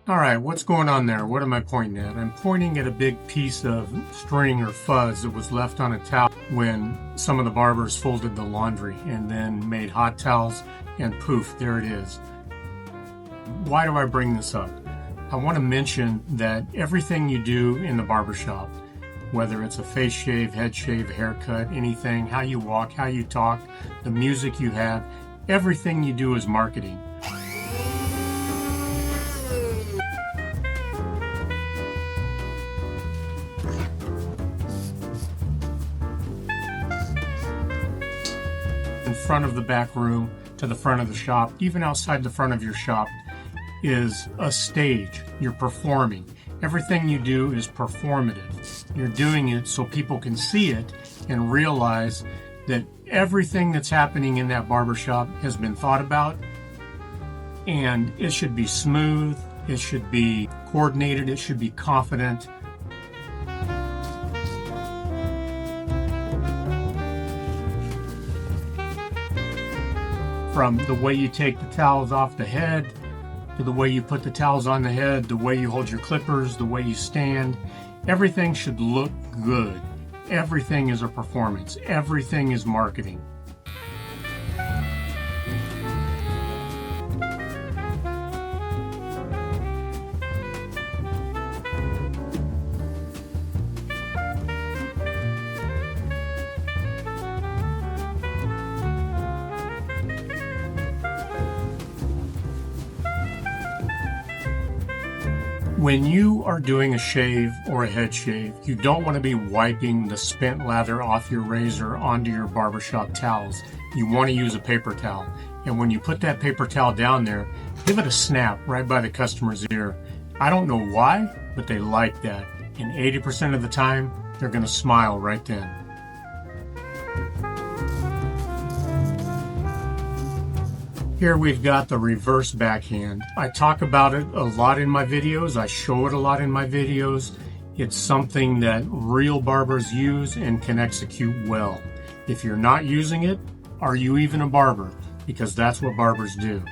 All right, what's going on there? What am I pointing at? I'm pointing at a big piece of string or fuzz that was left on a towel when some of the barbers folded the laundry and then made hot towels, and poof, there it is. Why do I bring this up? I want to mention that everything you do in the barbershop, whether it's a face shave, head shave, haircut, anything, how you walk, how you talk, the music you have, everything you do is marketing. In front of the back room to the front of the shop, even outside the front of your shop, is a stage. You're performing. Everything you do is performative. You're doing it so people can see it and realize that everything that's happening in that barbershop has been thought about, and it should be smooth, it should be coordinated, it should be confident. From the way you take the towels off the head, to the way you put the towels on the head, the way you hold your clippers, the way you stand, everything should look good. Everything is a performance. Everything is marketing. When you are doing a shave or a head shave, you don't want to be wiping the spent lather off your razor onto your barbershop towels. You want to use a paper towel. And when you put that paper towel down there, give it a snap right by the customer's ear. I don't know why, but they like that. And 80% of the time, they're going to smile right then. Here we've got the reverse backhand. I talk about it a lot in my videos. I show it a lot in my videos. It's something that real barbers use and can execute well. If you're not using it, are you even a barber? Because that's what barbers do.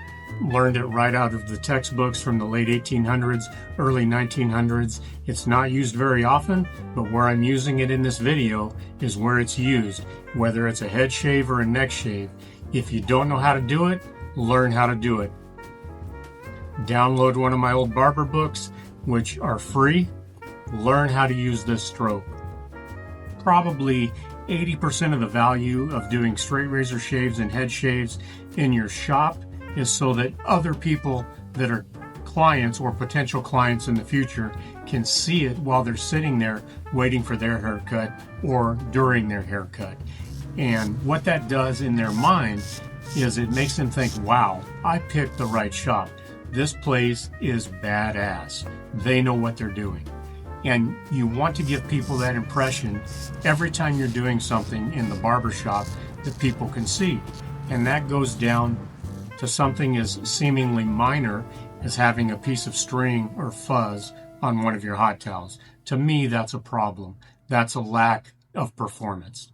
Learned it right out of the textbooks from the late 1800s, early 1900s. It's not used very often, but where I'm using it in this video is where it's used, whether it's a head shave or a neck shave. If you don't know how to do it, learn how to do it. Download one of my old barber books, which are free. Learn how to use this stroke. Probably 80% of the value of doing straight razor shaves and head shaves in your shop is so that other people that are clients or potential clients in the future can see it while they're sitting there waiting for their haircut or during their haircut. And what that does in their mind is it makes them think, wow, I picked the right shop. This place is badass. They know what they're doing. And you want to give people that impression every time you're doing something in the barbershop that people can see. And that goes down to something as seemingly minor as having a piece of string or fuzz on one of your hot towels. To me, that's a problem. That's a lack of performance.